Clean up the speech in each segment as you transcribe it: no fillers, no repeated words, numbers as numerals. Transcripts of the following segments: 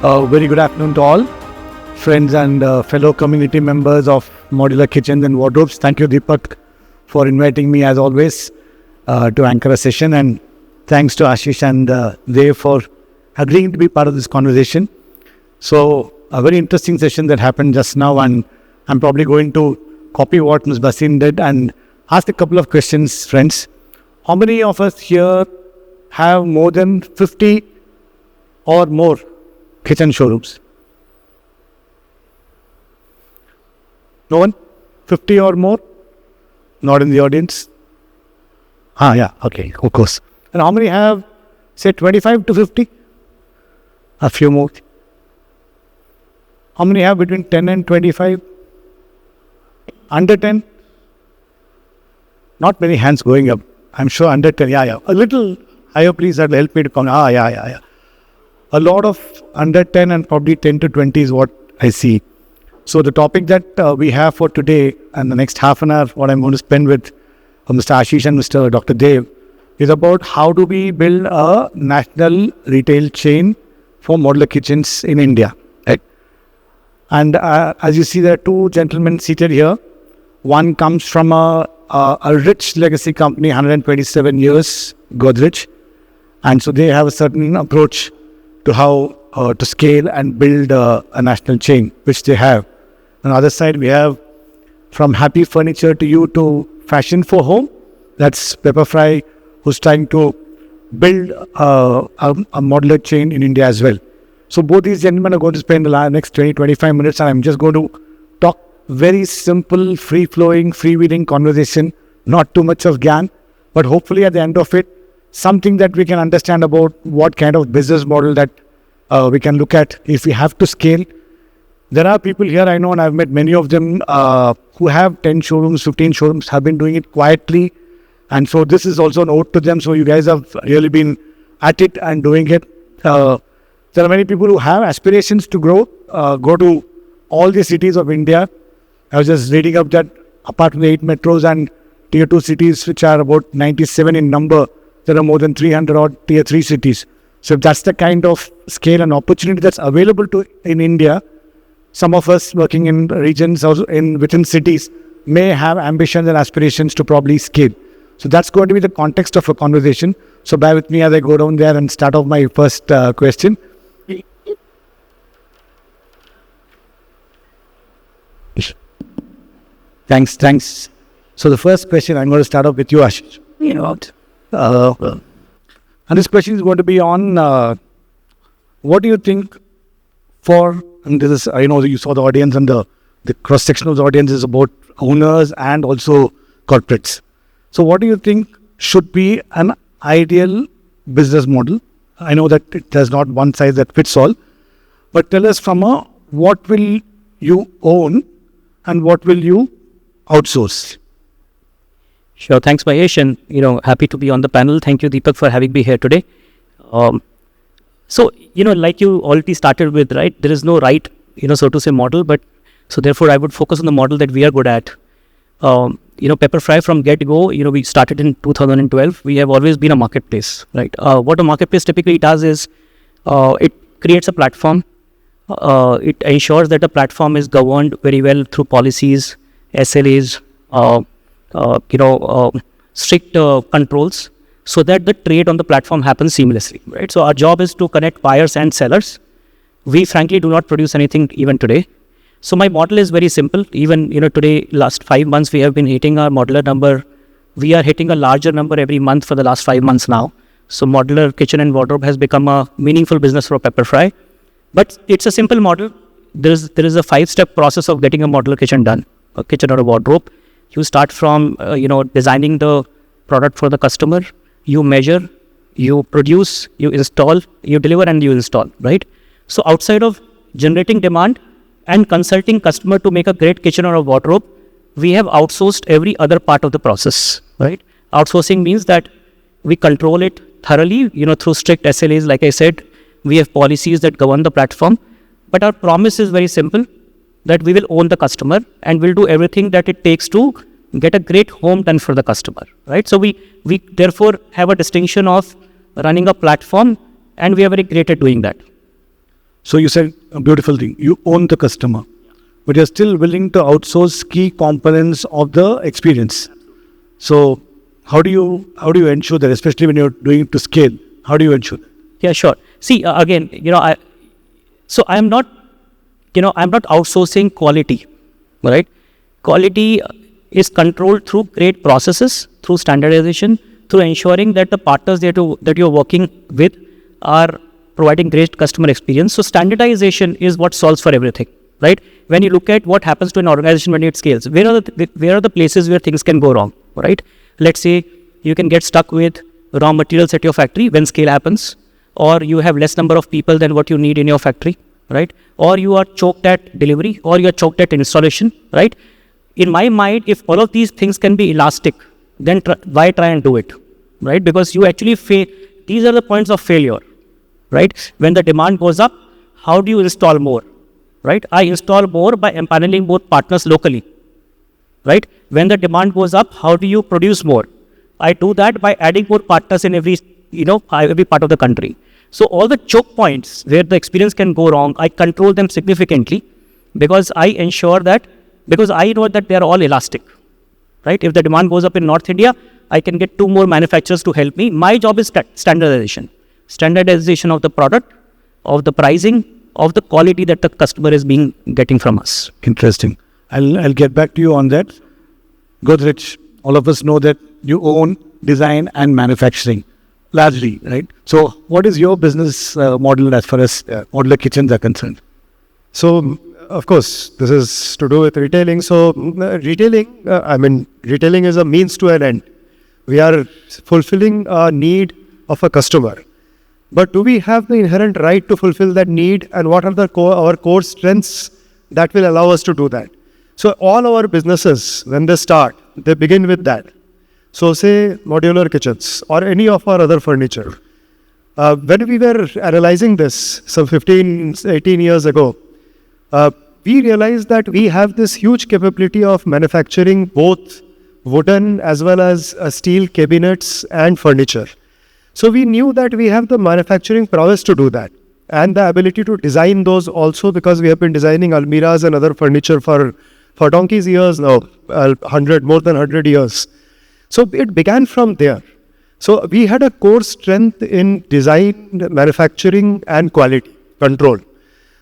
Very good afternoon to all friends and fellow community members of Modular Kitchens and Wardrobes. Thank you, Deepak, for inviting me as always to anchor a session, and thanks to Ashish and Dev for agreeing to be part of this conversation. So, a very interesting session that happened just now, and I'm probably going to copy what Ms. Basin did and ask a couple of questions, friends. How many of us here have more than 50 or more kitchen showrooms? No one? 50 or more? Not in the audience? Yeah, okay, of course. And how many have, say, 25 to 50? A few more. How many have between 10 and 25? Under 10? Not many hands going up. I'm sure under 10. Yeah. A little higher, please. That'll help me to count. Yeah. A lot of under 10 and probably 10 to 20 is what I see. So the topic that we have for today and the next half an hour, what I'm going to spend with Mr. Ashish and Mr. Dr. Dev, is about how do we build a national retail chain for modular kitchens in India. Right? And as you see, there are two gentlemen seated here. One comes from a rich legacy company, 127 years, Godrej. And so they have a certain approach to how to scale and build a national chain, which they have. On the other side, we have from happy furniture to you to fashion for home. That's Pepperfry, who's trying to build a modular chain in India as well. So both these gentlemen are going to spend the next 20-25 minutes, and I'm just going to talk very simple, free-flowing, freewheeling conversation, not too much of gyan, but hopefully at the end of it, something that we can understand about what kind of business model that we can look at if we have to scale. There are people here I know, and I've met many of them who have 10 showrooms, 15 showrooms, have been doing it quietly. And so this is also an ode to them. So you guys have really been at it and doing it. There are many people who have aspirations to grow, go to all the cities of India. I was just reading up that apart from the 8 metros and tier 2 cities, which are about 97 in number, there are more than 300 odd tier 3 cities. So if that's the kind of scale and opportunity that's available in India, some of us working in regions or within cities may have ambitions and aspirations to probably scale. So that's going to be the context of a conversation. So bear with me as I go down there and start off my first question. Thanks. So the first question, I'm going to start off with you, Ashish. And this question is going to be on what do you think and this is, I know you saw the audience, and the cross-section of the audience is about owners and also corporates. So what do you think should be an ideal business model? I know that there's not one size that fits all, but tell us from what will you own and what will you outsource? Sure. Thanks, Mahesh, and happy to be on the panel. Thank you, Deepak, for having me here today. So like you already started with, right? There is no right, so to say, model, but so therefore I would focus on the model that we are good at. Pepperfry from get-go, we started in 2012. We have always been a marketplace, right? What a marketplace typically does is it creates a platform. It ensures that the platform is governed very well through policies, SLAs, strict controls, so that the trade on the platform happens seamlessly, right? So our job is to connect buyers and sellers. We frankly do not produce anything even today. So my model is very simple. Even, today, last 5 months, we have been hitting our modular number. We are hitting a larger number every month for the last 5 months now. So modular kitchen and wardrobe has become a meaningful business for Pepperfry. But it's a simple model. There is a 5-step process of getting a modular kitchen done, a kitchen or a wardrobe. You start from, designing the product for the customer. You measure, you produce, you install, you deliver, and you install, right? So outside of generating demand and consulting customer to make a great kitchen or a wardrobe, we have outsourced every other part of the process, right? Outsourcing means that we control it thoroughly, through strict SLAs. Like I said, we have policies that govern the platform, but our promise is very simple, that we will own the customer and we'll do everything that it takes to get a great home done for the customer, right? So we therefore have a distinction of running a platform, and we are very great at doing that. So you said a beautiful thing. You own the customer, but you're still willing to outsource key components of the experience. So how do you ensure that, especially when you're doing it to scale? How do you ensure that? Yeah, sure. See, again, I'm not outsourcing quality, right? Quality is controlled through great processes, through standardization, through ensuring that the partners that you're working with are providing great customer experience. So standardization is what solves for everything, right? When you look at what happens to an organization when it scales, where are the places where things can go wrong, right? Let's say you can get stuck with raw materials at your factory when scale happens, or you have less number of people than what you need in your factory, right? Or you are choked at delivery, or you are choked at installation, right? In my mind, if all of these things can be elastic, then why try and do it, right? Because you actually these are the points of failure, right? When the demand goes up, how do you install more, right? I install more by empaneling both partners locally, right? When the demand goes up, how do you produce more? I do that by adding more partners in every part of the country. So all the choke points where the experience can go wrong, I control them significantly because I know that they are all elastic, right? If the demand goes up in North India, I can get 2 more manufacturers to help me. My job is standardization of the product, of the pricing, of the quality that the customer is getting from us. Interesting. I'll get back to you on that. Godrej, all of us know that you own design and manufacturing largely, right? So what is your business model as far as modular kitchens are concerned? So, of course, this is to do with retailing. So, retailing is a means to an end. We are fulfilling a need of a customer. But do we have the inherent right to fulfill that need? And what are our core strengths that will allow us to do that? So, all our businesses, when they start, they begin with that. So, say modular kitchens or any of our other furniture. When we were analyzing this some 15, 18 years ago, we realized that we have this huge capability of manufacturing both wooden as well as steel cabinets and furniture. So we knew that we have the manufacturing prowess to do that and the ability to design those also, because we have been designing almiras and other furniture for donkey's years now, more than 100 years. So it began from there. So we had a core strength in design, manufacturing and quality control.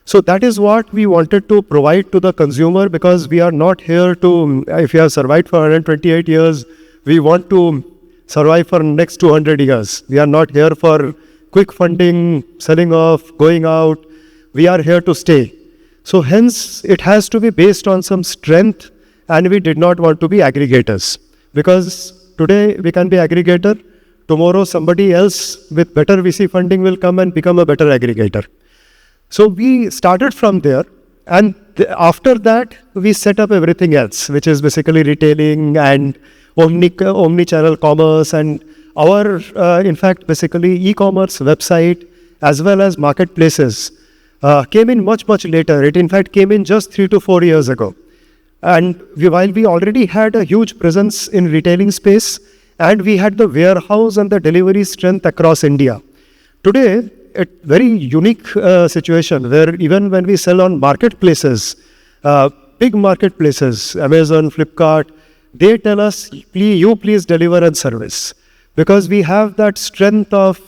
So that is what we wanted to provide to the consumer, because we are not here to, if you have survived for 128 years, we want to survive for next 200 years. We are not here for quick funding, selling off, going out. We are here to stay. So hence it has to be based on some strength, and we did not want to be aggregators, because today we can be aggregator. Tomorrow somebody else with better VC funding will come and become a better aggregator. So we started from there, and after that we set up everything else, which is basically retailing and omni-channel commerce, and our in fact basically e-commerce website as well as marketplaces came in much later. It in fact came in just 3 to 4 years ago. And while we already had a huge presence in retailing space, and we had the warehouse and the delivery strength across India. Today, a very unique situation where even when we sell on marketplaces, big marketplaces, Amazon, Flipkart, they tell us, please deliver and service. Because we have that strength of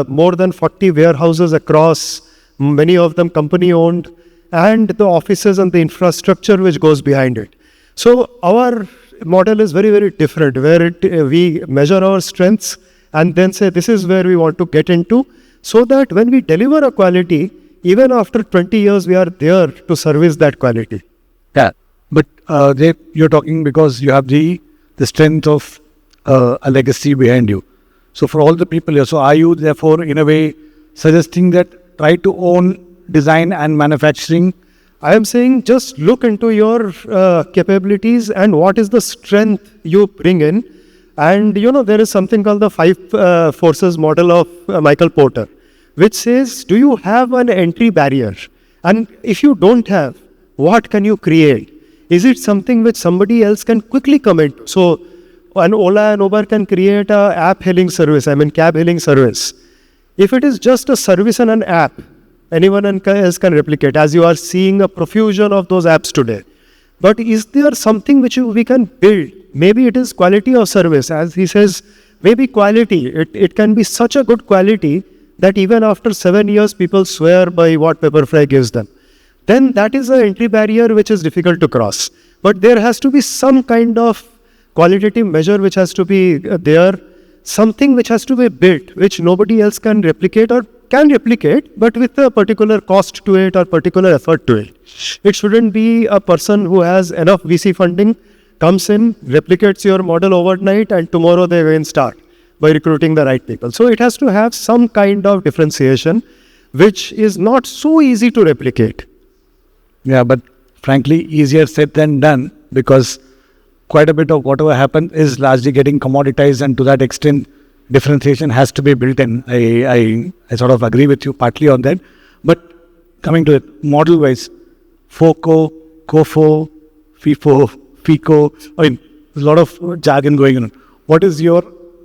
more than 40 warehouses across, many of them company owned, and the offices and the infrastructure which goes behind it. So our model is very different, where we measure our strengths and then say this is where we want to get into, so that when we deliver a quality, even after 20 years, we are there to service that quality. Yeah, but you're talking because you have the strength of a legacy behind you. So for all the people here, so are you therefore in a way suggesting that try to own design and manufacturing? I am saying just look into your capabilities and what is the strength you bring in. And there is something called the 5 forces model of Michael Porter, which says, do you have an entry barrier? And if you don't have, what can you create? Is it something which somebody else can quickly come into? So an Ola and Uber can create a cab hailing service. If it is just a service and an app, anyone else can replicate, as you are seeing a profusion of those apps today. But is there something which we can build? Maybe it is quality of service, as he says, maybe quality. It can be such a good quality that even after 7 years, people swear by what Pepperfry gives them. Then that is an entry barrier which is difficult to cross. But there has to be some kind of qualitative measure which has to be there, something which has to be built, which nobody else can replicate or can replicate, but with a particular cost to it or particular effort to it. It shouldn't be a person who has enough VC funding, comes in, replicates your model overnight, and tomorrow they again start by recruiting the right people. So it has to have some kind of differentiation, which is not so easy to replicate. Yeah, but frankly, easier said than done, because quite a bit of whatever happened is largely getting commoditized, and to that extent, differentiation has to be built in. I sort of agree with you partly on that. But coming to it, model-wise, FOCO, COFO, FIFO, FICO, I mean, there's a lot of jargon going on. What is your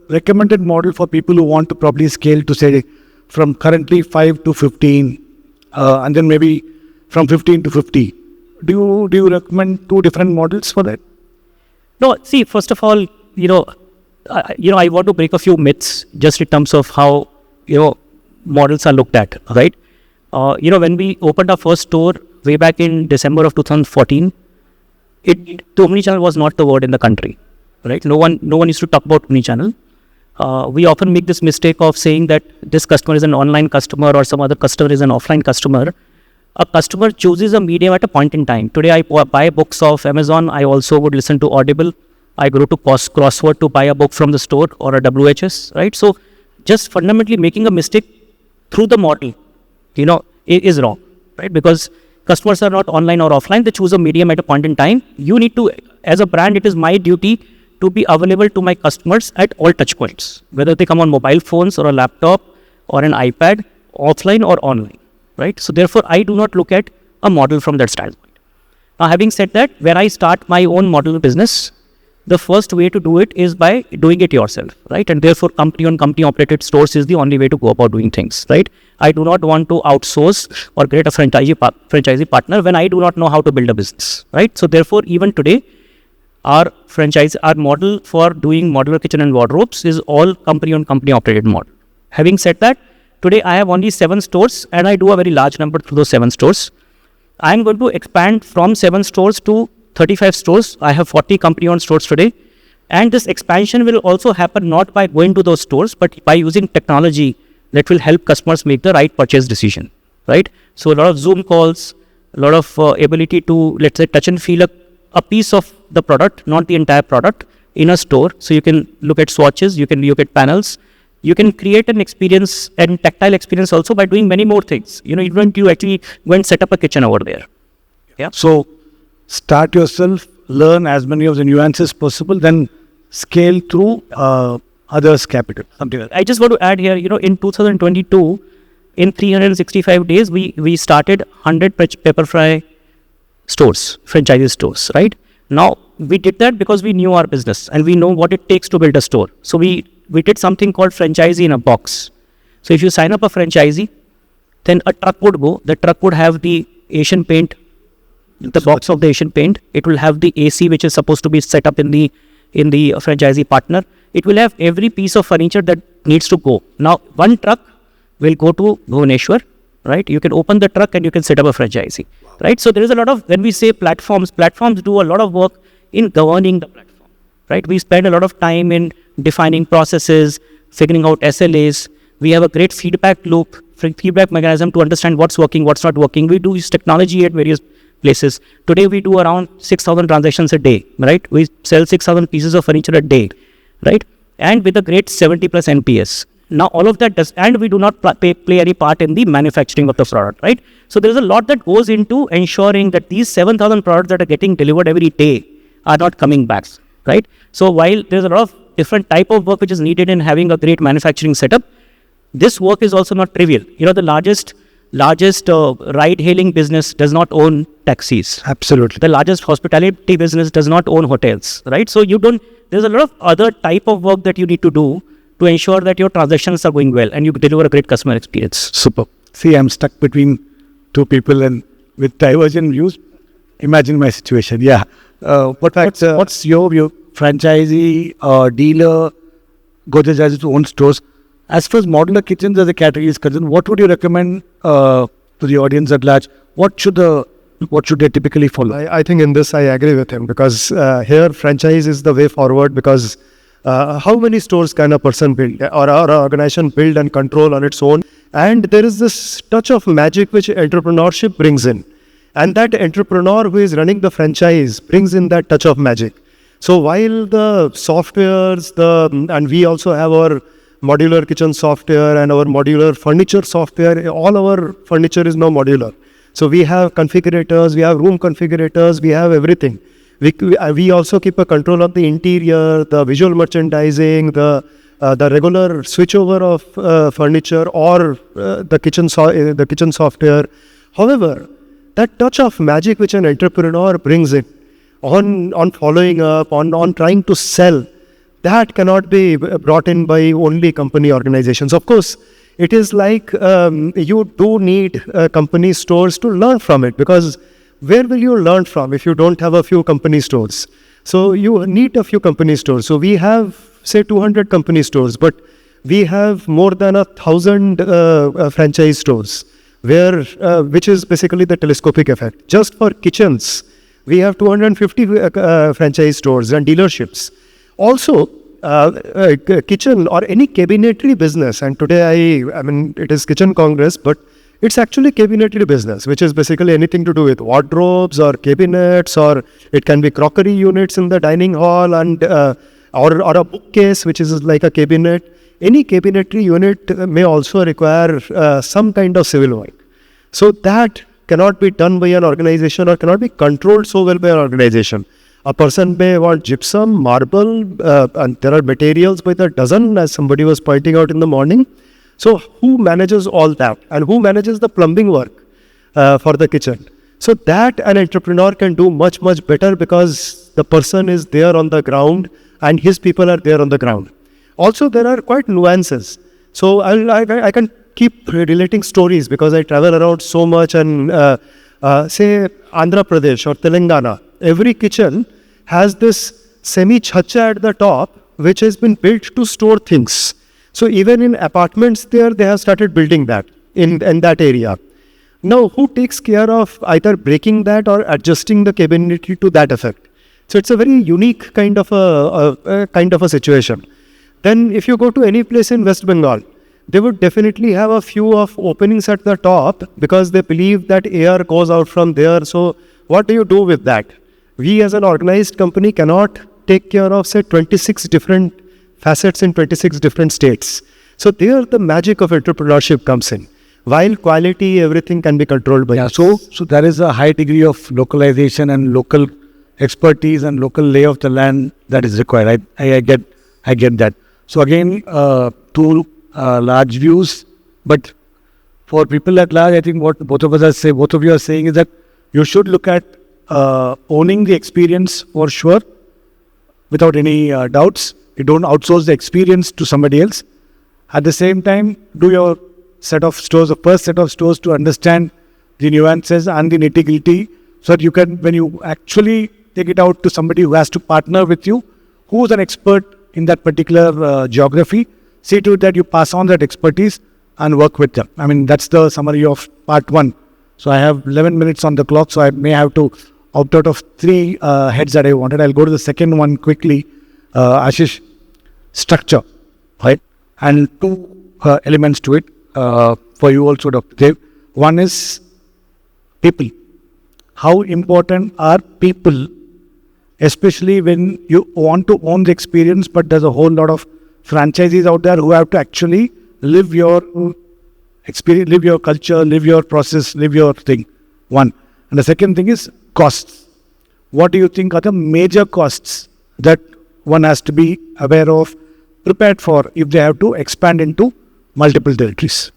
recommended model for people who want to probably scale to, say, from currently 5 to 15, and then maybe from 15 to 50? Do you recommend 2 different models for that? No, see, first of all, I want to break a few myths just in terms of how, models are looked at, right? When we opened our first store way back in December of 2014, the omnichannel was not the word in the country, right? No one used to talk about omnichannel. We often make this mistake of saying that this customer is an online customer or some other customer is an offline customer. A customer chooses a medium at a point in time. Today, I buy books off Amazon. I also would listen to Audible. I go to Crossword to buy a book from the store or a WHS, right? So, just fundamentally making a mistake through the model, is wrong, right? Because customers are not online or offline. They choose a medium at a point in time. You need to, as a brand, it is my duty to be available to my customers at all touch points, whether they come on mobile phones or a laptop or an iPad, offline or online. Right? So therefore, I do not look at a model from that standpoint. Now, having said that, when I start my own model business, the first way to do it is by doing it yourself, right? And therefore, company operated stores is the only way to go about doing things, right? I do not want to outsource or create a franchisee partner when I do not know how to build a business, right? So therefore, even today, our model for doing modular kitchen and wardrobes is all company operated model. Having said that, today, I have only 7 stores and I do a very large number through those 7 stores. I am going to expand from 7 stores to 35 stores. I have 40 company-owned stores today. And this expansion will also happen not by going to those stores, but by using technology that will help customers make the right purchase decision, right? So a lot of Zoom calls, a lot of ability to, let's say, touch and feel a piece of the product, not the entire product, in a store. So you can look at swatches, you can look at panels. You can create an experience and tactile experience also by doing many more things. Even you actually go and set up a kitchen over there. Yeah. So start yourself, learn as many of the nuances possible, then scale through others' capital. Something like that. I just want to add here, in 2022, in 365 days, we started 100 Pepperfry stores, franchise stores, right? Now, we did that because we knew our business and we know what it takes to build a store. So we did something called franchisee in a box. So if you sign up a franchisee, then a truck would go. The truck would have the Asian paint, the box of the Asian paint. It will have the AC, which is supposed to be set up in the franchisee partner. It will have every piece of furniture that needs to go. Now, one truck will go to Bhubaneswar, right? You can open the truck and you can set up a franchisee, right? So there is a lot of, when we say platforms do a lot of work in governing the platform, right? We spend a lot of time in defining processes, figuring out SLAs. We have a great feedback loop, feedback mechanism to understand what's working, what's not working. We do use technology at various places. Today we do around 6,000 transactions a day, right? We sell 6,000 pieces of furniture a day, right? And with a great 70 plus NPS. Now all of that does, and we do not play any part in the manufacturing of the product, right? So there is a lot that goes into ensuring that these 7,000 products that are getting delivered every day are not coming back, right? So while there's a lot of different type of work which is needed in having a great manufacturing setup, this work is also not trivial. The largest ride-hailing business does not own taxis. Absolutely. The largest hospitality business does not own hotels, right? So there's a lot of other type of work that you need to do to ensure that your transactions are going well and you deliver a great customer experience. Super. See, I'm stuck between two people and with divergent views. Imagine my situation. Yeah. What's your view? Franchisee, dealer, Godrej has its own stores. As far as modular kitchens as a category is concerned, what would you recommend to the audience at large? What should they typically follow? I think in this I agree with him, because here franchise is the way forward, because how many stores can a person build or an organization build and control on its own? And there is this touch of magic which entrepreneurship brings in. And that entrepreneur who is running the franchise brings in that touch of magic. So while the softwares, and we also have our modular kitchen software and our modular furniture software, all our furniture is now modular. So we have configurators, we have room configurators, we have everything. We also keep a control of the interior, the visual merchandising, the regular switchover of furniture or the kitchen software. However, that touch of magic which an entrepreneur brings in on following up, on trying to sell, that cannot be brought in by only company organizations. Of course, it is like you do need company stores to learn from it, because where will you learn from if you don't have a few company stores? So you need a few company stores. So we have, say, 200 company stores, but we have more than 1,000 franchise stores, which is basically the telescopic effect. Just for kitchens, we have 250 franchise stores and dealerships. Also, kitchen or any cabinetry business, and today I mean it is Kitchen Congress, but it's actually cabinetry business, which is basically anything to do with wardrobes or cabinets, or it can be crockery units in the dining hall, and or a bookcase, which is like a cabinet. Any cabinetry unit may also require some kind of civil work. So that cannot be done by an organization, or cannot be controlled so well by an organization. A person may want gypsum, marble, and there are materials by the dozen, as somebody was pointing out in the morning. So who manages all that, and who manages the plumbing work for the kitchen? So that an entrepreneur can do much, much better, because the person is there on the ground and his people are there on the ground. Also, there are quite nuances. So I can keep relating stories, because I travel around so much, and say Andhra Pradesh or Telangana, every kitchen has this semi-chacha at the top, which has been built to store things. So even in apartments there, they have started building that in that area. Now, who takes care of either breaking that or adjusting the cabinetry to that effect? So it's a very unique kind of a situation. Then if you go to any place in West Bengal, they would definitely have a few of openings at the top, because they believe that air goes out from there. So what do you do with that? We as an organized company cannot take care of, say, 26 different facets in 26 different states. So there the magic of entrepreneurship comes in. While quality, everything can be controlled by us. So there is a high degree of localization and local expertise and local lay of the land that is required. I get that. So again, two large views, but for people at large, I think what both of you are saying is that you should look at owning the experience for sure, without any doubts. You don't outsource the experience to somebody else. At the same time, do your first set of stores to understand the nuances and the nitty-gritty, so that you can, when you actually take it out to somebody who has to partner with you, who's an expert in that particular geography, see to it that you pass on that expertise and work with them. I mean, that's the summary of part 1. So I have 11 minutes on the clock, so I may have to opt out of 3 heads that I wanted. I'll go to the second one quickly. Ashish, structure, right? And 2 elements to it for you also, Dr. Dev. One is people. How important are people, especially when you want to own the experience, but there's a whole lot of franchisees out there who have to actually live your experience, live your culture, live your process, live your thing. One. And the second thing is costs. What do you think are the major costs that one has to be aware of, prepared for, if they have to expand into multiple territories?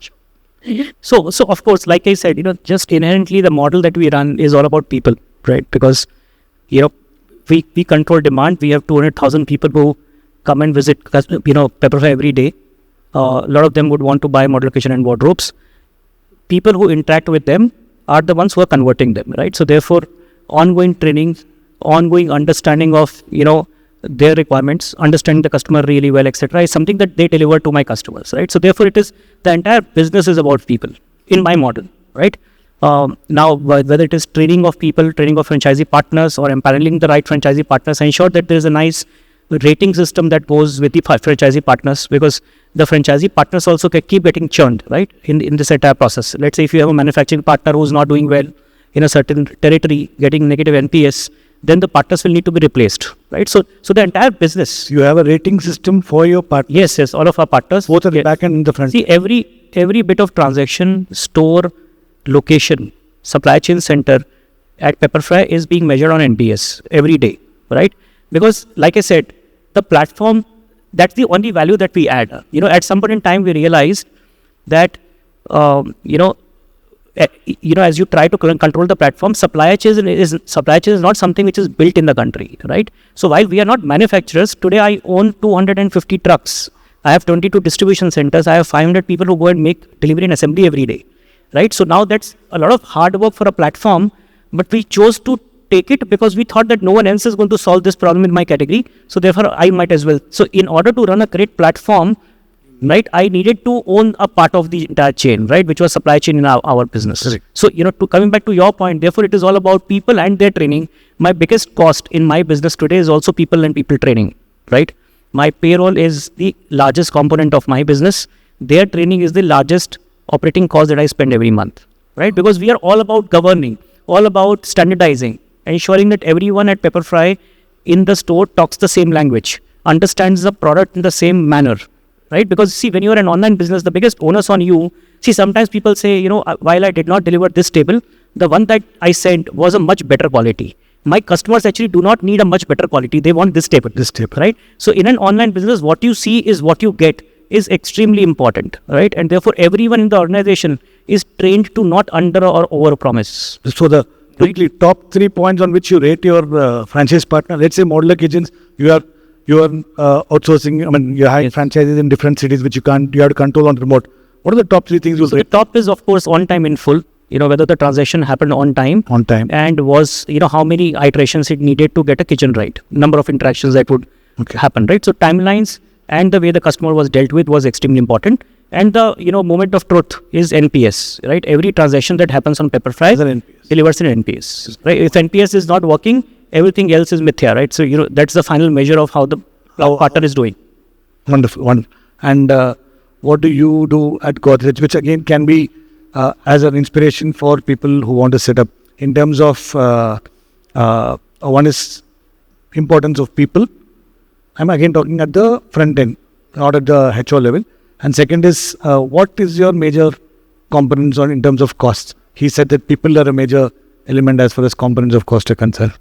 So of course, like I said, just inherently the model that we run is all about people, right? Because, we control demand. We have 200,000 people who come and visit, Pepperfry every day. A lot of them would want to buy modular kitchen and wardrobes. People who interact with them are the ones who are converting them, right? So therefore, ongoing training, ongoing understanding of, their requirements, understanding the customer really well, etc., is something that they deliver to my customers, right? So therefore, the entire business is about people in my model, right? Now, whether it is training of people, training of franchisee partners, or empaneling the right franchisee partners, ensure that there is a nice rating system that goes with the franchisee partners, because the franchisee partners also keep getting churned, right, in this entire process. Let's say if you have a manufacturing partner who's not doing well in a certain territory, getting negative NPS, then the partners will need to be replaced, right? So the entire business. You have a rating system for your partners? Yes, all of our partners. Both at the back end and the front. See, every bit of transaction, store, location, supply chain center at Pepperfry is being measured on NPS every day, right? Because like I said, the platform, that's the only value that we add. At some point in time, we realized that, as you try to control the platform, supply chain is not something which is built in the country, right? So while we are not manufacturers, today I own 250 trucks. I have 22 distribution centers. I have 500 people who go and make delivery and assembly every day, right? So now that's a lot of hard work for a platform, but we chose to take it because we thought that no one else is going to solve this problem in my category. So therefore, I might as well. So in order to run a great platform, right, I needed to own a part of the entire chain, right, which was supply chain in our business. Correct. So, coming back to your point, therefore, it is all about people and their training. My biggest cost in my business today is also people and people training, right? My payroll is the largest component of my business. Their training is the largest operating cost that I spend every month, right? Because we are all about governing, all about standardizing, ensuring that everyone at Pepperfry in the store talks the same language, understands the product in the same manner, right? Because see, when you are an online business, the biggest onus on you, sometimes people say, while I did not deliver this table, the one that I sent was a much better quality. My customers actually do not need a much better quality. They want this table, right? So in an online business, what you see is what you get is extremely important, right? And therefore, everyone in the organization is trained to not under or over promise. So the quickly top 3 points on which you rate your franchise partner. Let's say modular kitchens, you are outsourcing. I mean, you have franchises in different cities which you have to control on remote. What are the top 3 things you'll rate? The top is, of course, on time in full. Whether the transaction happened on time. And was, how many iterations it needed to get a kitchen right. Number of interactions that would happen, right? So timelines and the way the customer was dealt with was extremely important. And the, moment of truth is NPS, right? Every transaction that happens on Pepperfry delivers an NPS, right? If NPS is not working, everything else is mithya, right? So, that's the final measure of how the partner is doing. Wonderful. And what do you do at Godrej, which again can be as an inspiration for people who want to set up in terms of one is importance of people. I'm again talking at the front end, not at the HO level. And second is, what is your major components on in terms of costs? He said that people are a major element as far as components of cost are concerned.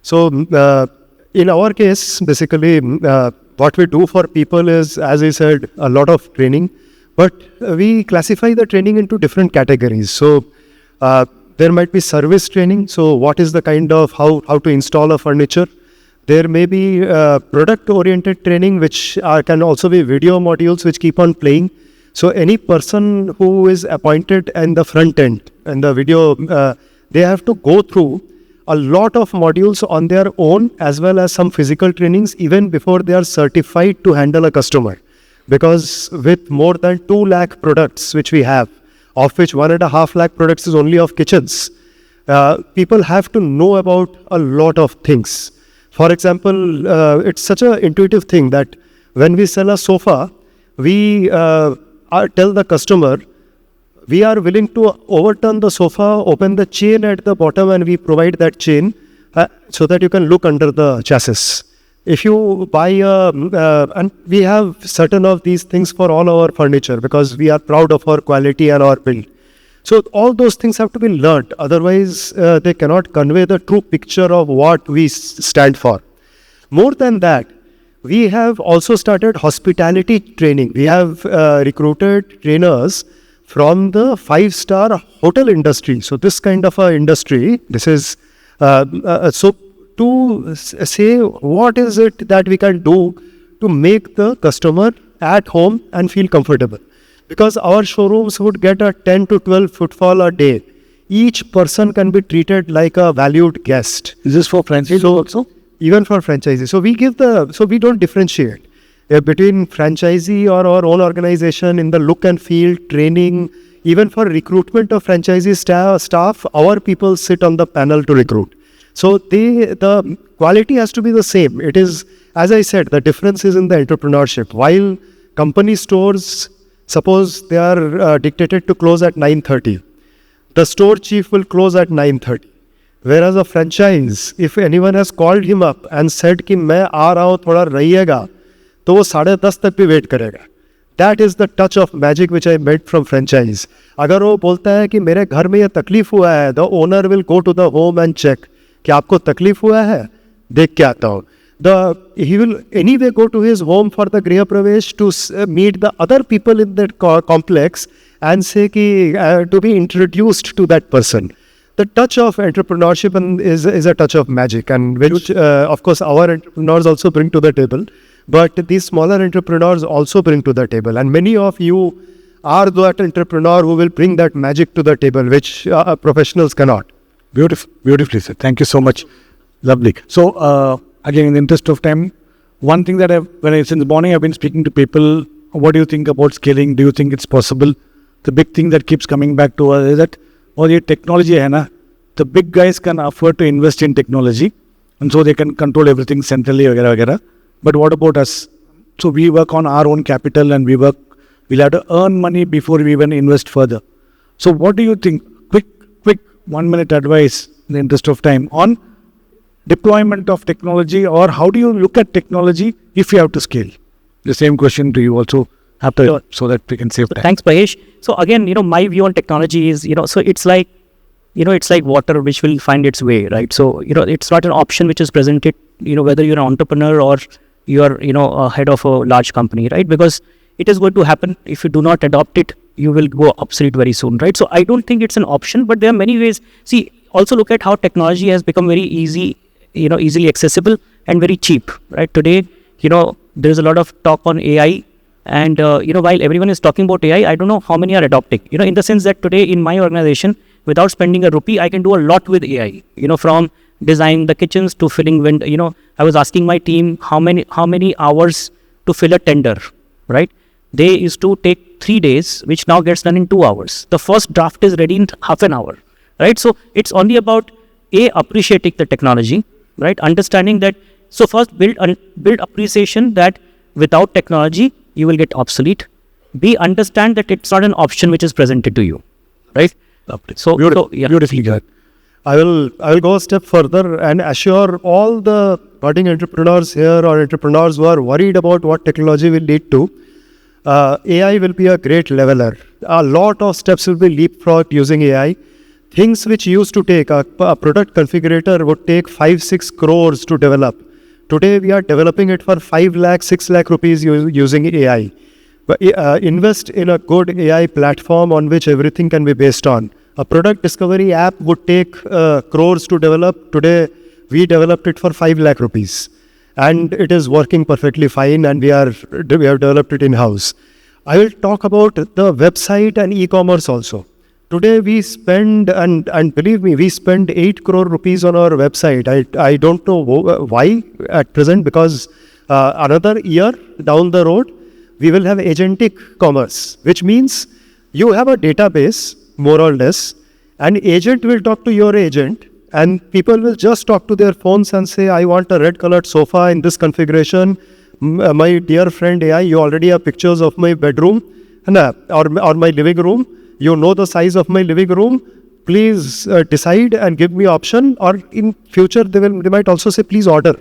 So, in our case, basically, what we do for people is, as I said, a lot of training, but we classify the training into different categories. So, there might be service training. So, what is the kind of how to install a furniture? There may be product-oriented training, which can also be video modules which keep on playing. So any person who is appointed in the front end and the video, they have to go through a lot of modules on their own, as well as some physical trainings even before they are certified to handle a customer. Because with more than 2 lakh products which we have, of which 1.5 lakh products is only of kitchens, people have to know about a lot of things. For example, it's such an intuitive thing that when we sell a sofa, we tell the customer, we are willing to overturn the sofa, open the chain at the bottom, and we provide that chain so that you can look under the chassis. If you buy and we have certain of these things for all our furniture because we are proud of our quality and our build. So all those things have to be learnt. Otherwise, they cannot convey the true picture of what we stand for. More than that, we have also started hospitality training. We have recruited trainers from the 5-star hotel industry. So this kind of a industry, this is, so to say what is it that we can do to make the customer at home and feel comfortable. Because our showrooms would get a 10 to 12 footfall a day. Each person can be treated like a valued guest. Is this for franchise also? Even for franchisees. So we don't differentiate between franchisee or our own organization in the look and feel, training. Even for recruitment of franchisee staff, our people sit on the panel to recruit. So the quality has to be the same. It is, as I said, the difference is in the entrepreneurship. While company stores, suppose they are dictated to close at 9:30, the store chief will close at 9:30. Whereas a franchise, if anyone has called him up and said कि मैं आ रहा हूँ थोड़ा रहिएगा, तो वो 10:30 तक भी वेट करेगा. That is the touch of magic which I met from franchise. अगर वो बोलता है कि मेरे घर में ये तकलीफ हुआ है, the owner will go to the home and check कि आपको तकलीफ हुआ है, देख के आता हूँ. He will anyway go to his home for the Griha Pravesh to meet the other people in that complex and say कि to be introduced to that person. The touch of entrepreneurship is a touch of magic, and which of course our entrepreneurs also bring to the table. But these smaller entrepreneurs also bring to the table, and many of you are that entrepreneur who will bring that magic to the table, which professionals cannot. Beautifully said. Thank you so much. Lovely. So again, in the interest of time, one thing that since morning I've been speaking to people. What do you think about scaling? Do you think it's possible? The big thing that keeps coming back to us is that ये technology है ना, the big guys can afford to invest in technology, and so they can control everything centrally वगैरह वगैरह. But what about us? So we work on our own capital, and we'll have to earn money before we even invest further. So what do you think? Quick 1 minute advice in the interest of time on deployment of technology, or how do you look at technology if you have to scale? The same question to you also after, Sure. so that we can save time. Thanks, Mahesh. So again, my view on technology is, so it's like, it's like water which will find its way, right? So, it's not an option which is presented, whether you're an entrepreneur or you're, a head of a large company, right? Because it is going to happen. If you do not adopt it, you will go obsolete very soon, right? So I don't think it's an option, but there are many ways. See, also look at how technology has become very easy, easily accessible and very cheap, right? Today, there's a lot of talk on AI. And, while everyone is talking about AI, I don't know how many are adopting, in the sense that today in my organization, without spending a rupee, I can do a lot with AI, from designing the kitchens to filling I was asking my team how many hours to fill a tender, right? They used to take 3 days, which now gets done in 2 hours. The first draft is ready in half an hour, right? So it's only about appreciating the technology, right? Understanding that, so first build appreciation that without technology, you will get obsolete. B, understand that it's not an option which is presented to you, right? So, Beautifully good. I will go a step further and assure all the budding entrepreneurs here or entrepreneurs who are worried about what technology will lead to. AI will be a great leveler. A lot of steps will be leapfrogged using AI. Things which used to take a product configurator would take 5-6 crores to develop. Today we are developing it for 5 lakh, 6 lakh rupees using AI. But invest in a good AI platform on which everything can be based on. A product discovery app would take crores to develop. Today we developed it for 5 lakh rupees. And it is working perfectly fine, and we have developed it in-house. I will talk about the website and e-commerce also. Today we spend, and believe me, we spend 8 crore rupees on our website. I don't know why at present, because another year down the road, we will have agentic commerce, which means you have a database, more or less, an agent will talk to your agent, and people will just talk to their phones and say, I want a red colored sofa in this configuration. My dear friend AI, you already have pictures of my bedroom or my living room. You know the size of my living room. Please decide and give me option. Or in future, they might also say, please order.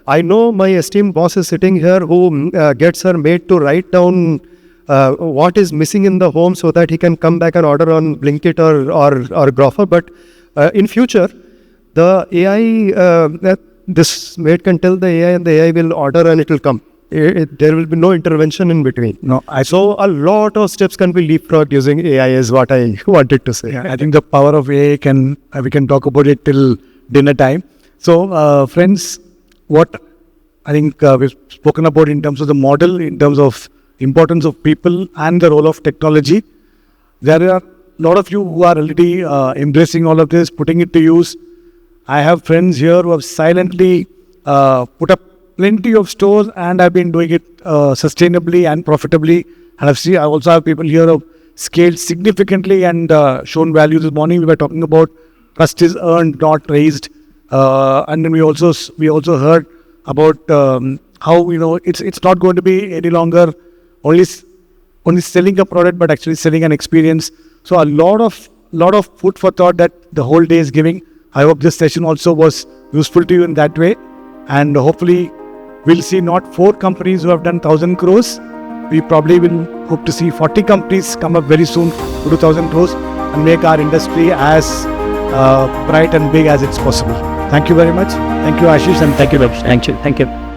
I know my esteemed boss is sitting here who gets her maid to write down what is missing in the home so that he can come back and order on Blinkit or Groffer. But in future, the AI, this maid can tell the AI and the AI will order and it will come. There will be no intervention in between. So a lot of steps can be leapfrogged using AI is what I wanted to say. I think the power of AI we can talk about it till dinner time. So friends, what I think we've spoken about in terms of the model, in terms of importance of people and the role of technology. There are a lot of you who are already embracing all of this, putting it to use. I have friends here who have silently put up plenty of stores and have been doing it sustainably and profitably. And I also have people here who have scaled significantly and shown value. This morning we were talking about trust is earned, not raised. And then we also heard about how it's not going to be any longer only selling a product, but actually selling an experience. So a lot of food for thought that the whole day is giving. I hope this session also was useful to you in that way, and hopefully we'll see not 4 companies who have done 1,000 crores. We probably will hope to see 40 companies come up very soon to 2,000 crores and make our industry as bright and big as it's possible. Thank you very much. Thank you, Ashish, and thank you, Dev. Thank you.